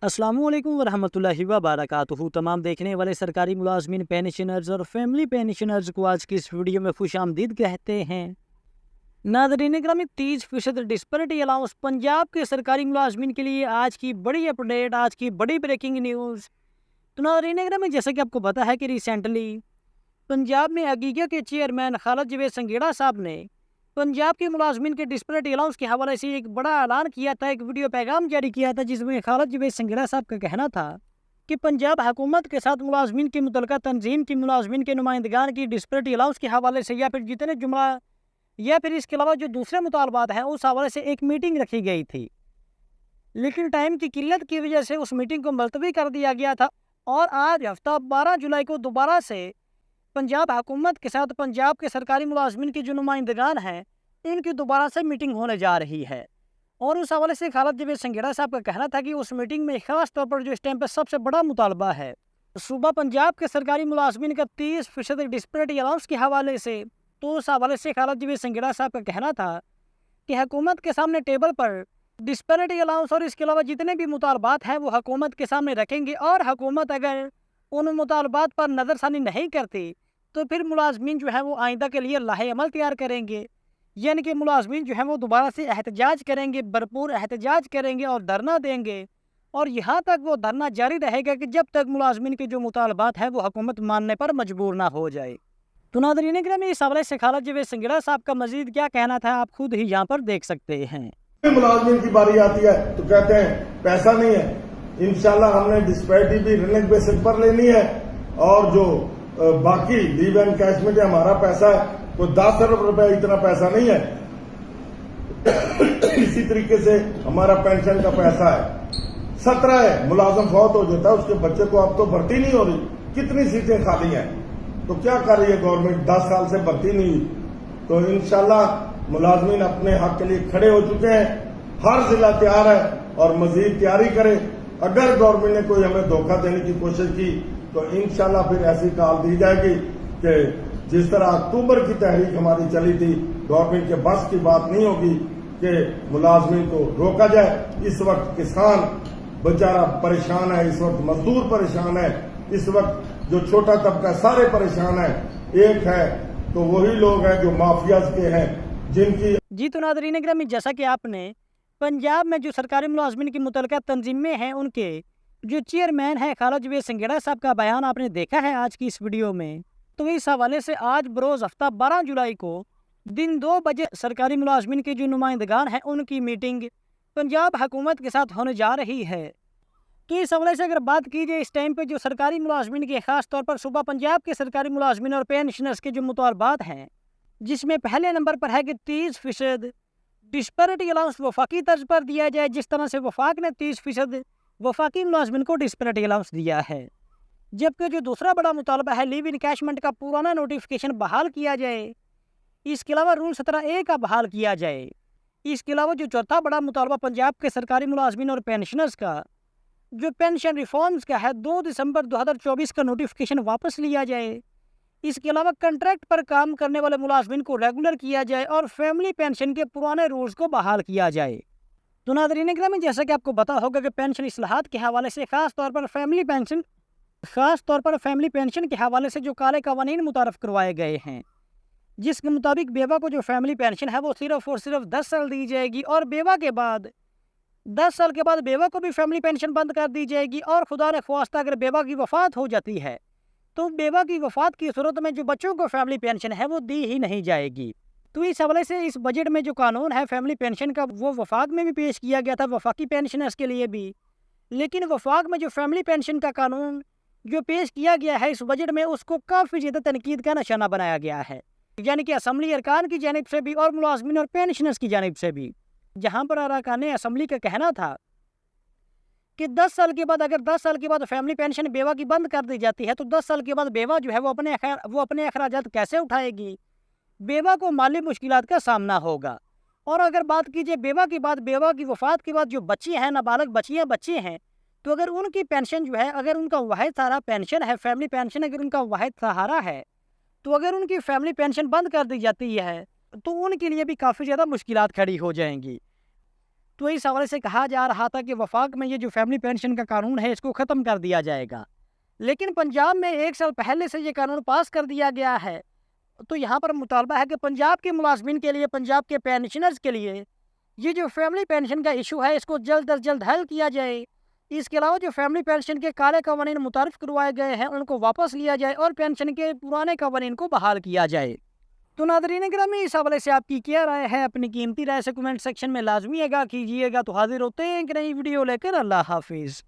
अस्सलाम वालेकुम वरहमतुल्लाहि वबरकातुहू। तमाम देखने वाले सरकारी मुलाजमीन, पेंशनर्स और फैमिली पेंशनर्स को आज की इस वीडियो में खुशामदीद कहते हैं। नाज़रीन ग्रामी, 30% डिस्पैरिटी अलाउंस पंजाब के सरकारी मुलाजमीन के लिए आज की बड़ी अपडेट, आज की बड़ी ब्रेकिंग न्यूज़। तो नाज़रीन ग्रामी, जैसे कि आपको पता है कि रिसेंटली पंजाब में अगीगा के चेयरमैन खालिद जवेद संघेड़ा साहब ने पंजाब के मुलाजमीन के डिस्पैरिटी अलाउंस के हवाले से एक बड़ा ऐलान किया था, एक वीडियो पैगाम जारी किया था, जिसमें खालिद जवेद संघेड़ा साहब का कहना था कि पंजाब हुकूमत के साथ मुलाजमीन की मुतल्लिका तंजीम की मुलाजमीन के नुमाइंदगान की डिस्पैरिटी अलाउंस के हवाले से या फिर जितने जुमला या फिर इसके अलावा जो दूसरे मुतालबात हैं उस हवाले से एक मीटिंग रखी गई थी, लेकिन टाइम की किल्लत की वजह से उस मीटिंग को मुलतवी कर दिया गया था। और आज हफ्ता 12 जुलाई को दोबारा से पंजाब हुकूमत के साथ पंजाब के सरकारी मुलाजमीन की जो नुमाइंदगान हैं इनकी दोबारा से मीटिंग होने जा रही है। और उस हवाले से खालिद जवेद संघेड़ा साहब का कहना था कि उस मीटिंग में ख़ास तौर पर जो इस टाइम पर सबसे बड़ा मुतालबा है सूबा पंजाब के सरकारी मुलाजमीन का 30% डिस्पैरिटी अलाउंस के हवाले से। तो उस हवाले से खालिद जवेद संघेड़ा साहब का कहना था कि हुकूमत के सामने टेबल पर डिस्पैरिटी अलाउंस और इसके अलावा जितने भी मुतालबात हैं वो हुकूमत के सामने रखेंगे, और हुकूमत अगर उन मुतालबात पर नज़रसानी नहीं करती तो फिर मुलाजमीन जो है वो आइंदा के लिए लाहे अमल तैयार करेंगे, यानी कि मुलाजमीन जो है वो दोबारा से एहतजाज करेंगे, भरपूर एहतजाज करेंगे और धरना देंगे। और यहाँ तक वो धरना जारी रहेगा कि जब तक मुलाजमीन के जो मुतालबात हैं वो हुकूमत मानने पर मजबूर ना हो जाए। तो नाज़रीन ग्रामी, इस हवाले से खालिद जवेद संघेड़ा साहब का मजीद क्या कहना था आप खुद ही यहाँ पर देख सकते हैं। मुलाजमीन की बारी आती है तो कहते हैं पैसा नहीं है। इंशाल्लाह हमने डिस्पैरिटी भी रिलेंट बेसिस पर लेनी है, और जो बाकी लीव एंड कैशमेंट हमारा पैसा है वो 10 अरब रुपए, इतना पैसा नहीं है। इसी तरीके से हमारा पेंशन का पैसा है 17 है। मुलाजम फौत हो जाता है, उसके बच्चे को अब तो भर्ती नहीं हो रही, कितनी सीटें खाली हैं, तो क्या कर रही है गवर्नमेंट? 10 साल से भर्ती नहीं हुई। तो इंशाल्लाह मुलाजमीन अपने हक के लिए खड़े हो चुके हैं, हर जिला तैयार है और मजीद तैयारी करे। अगर गवर्नमेंट ने कोई हमें धोखा देने की कोशिश की तो इंशाल्लाह फिर ऐसी कॉल दी जाएगी कि जिस तरह अक्टूबर की तहरीक हमारी चली थी, गवर्नमेंट के बस की बात नहीं होगी कि मुलाजमीन को रोका जाए। इस वक्त किसान बेचारा परेशान है, इस वक्त मजदूर परेशान है, इस वक्त जो छोटा तबका सारे परेशान है। एक है तो वही लोग हैं जो माफियाज के हैं, जिनकी जी। तो नाज़रीन ग्रामी, जैसा कि आपने पंजाब में जो सरकारी मुलाजमीन की मुतल्लिका तंजीमें हैं उनके जो चेयरमैन है खालिद जवेद संघेड़ा साहब का बयान आपने देखा है आज की इस वीडियो में। तो इस हवाले से आज बरोज़ हफ्ता 12 जुलाई को दिन 2 बजे सरकारी मुलाजमीन के जो नुमाइंदगान हैं उनकी मीटिंग पंजाब हुकूमत के साथ होने जा रही है। तो इस हवाले से अगर बात की जाए इस टाइम पे जो सरकारी मुलाजमीन के ख़ास तौर पर सूबा पंजाब के सरकारी मुलाजमीन और पेंशनर्स के जो मुतालबात हैं, जिसमें पहले नंबर पर है कि 30% डिस्पैरिटी अलाउंस वफाकी तर्ज पर दिया जाए, जिस तरह से वफाक ने 30% वफाकी मुलाजमीन को डिस्पैरिटी अलाउंस दिया है। जबकि जो दूसरा बड़ा मुतालबा है लीव इनकैशमेंट का पुराना नोटिफिकेशन बहाल किया जाए, इसके अलावा रूल 17A का बहाल किया जाए। इसके अलावा जो चौथा बड़ा मुतालबा पंजाब के सरकारी मुलाजमीन और पेंशनर्स का जो पेंशन रिफॉर्म्स का है, 2 दिसंबर 2024 का नोटिफिकेशन वापस लिया जाए। इसके अलावा कंट्रैक्ट पर काम करने वाले मुलाजमीन को रेगुलर किया जाए और फैमिली पेंशन के पुराने रूल्स को बहाल किया जाए। तो नाज़रीन ग्रामी, जैसा कि आपको पता होगा कि पेंशन इस्लाहात के हवाले से ख़ास तौर पर फैमिली पेंशन के हवाले से जो काले कवानीन मुतारफ़ करवाए गए हैं, जिसके मुताबिक बेवा को जो फैमिली पेंशन है वो सिर्फ़ और सिर्फ 10 साल दी जाएगी, और बेवा के बाद 10 साल के बाद बेवा को भी फैमिली पेंशन बंद कर दी जाएगी। और खुदा न ख्वास्ता अगर बेवा की वफ़ात हो जाती है तो बेवा की वफ़ात की सूरत में जो बच्चों को फैमिली पेंशन है वो दी ही नहीं जाएगी। तो इस हवाले से इस बजट में जो कानून है फैमिली पेंशन का वो वफाक में भी पेश किया गया था, वफाकी पेंशनर्स के लिए भी। लेकिन वफाक में जो फैमिली पेंशन का कानून जो पेश किया गया है इस बजट में, उसको काफ़ी ज़्यादा तनकीद का निशाना बनाया गया है, यानी कि असम्बली अरकान की जानिब से भी और मुलाजमीन और पेंशनर्स की जानिब से भी। जहाँ पर अरकान असम्बली का कहना था कि 10 साल के बाद अगर 10 साल के बाद फैमिली पेंशन बेवा की बंद कर दी जाती है तो 10 साल के बाद बेवा जो है वो अपने अखराजात कैसे उठाएगी, बेवा को माली मुश्किलात का सामना होगा। और अगर बात कीजिए बेवा की बात, बेवा की वफ़ात के बाद जो बच्चे हैं, नाबालग बच्चियाँ बच्चे हैं, तो अगर उनकी पेंशन जो है, अगर उनका वाहिद सहारा पेंशन है, फैमिली पेंशन अगर उनका वाहिद सहारा है, तो अगर उनकी फैमिली पेंशन बंद कर दी जाती है तो उनके लिए भी काफ़ी ज़्यादा मुश्किलात खड़ी हो जाएंगी। तो इस हवाले से कहा जा रहा था कि वफाक में ये जो फैमिली पेंशन का कानून है इसको ख़त्म कर दिया जाएगा, लेकिन पंजाब में 1 साल पहले से ये कानून पास कर दिया गया है। तो यहाँ पर मुतालबा है कि पंजाब के मुलाजमीन के लिए, पंजाब के पेंशनर्स के लिए ये जो फैमिली पेंशन का इशू है इसको जल्द अज जल्द हल किया जाए। इसके अलावा जो फैमिली पेंशन के काले कवानीन मुतारिफ करवाए गए हैं उनको वापस लिया जाए और पेंशन के पुराने कवानीन को बहाल किया जाए। तो नाज़रीन गिरामी, इस हवाले से आपकी क्या राय है? अपनी कीमती राय से कमेंट सेक्शन में लाजमी आगाह कीजिएगा। तो हाजिर होते हैं एक नई वीडियो लेकर। अल्लाह हाफिज़।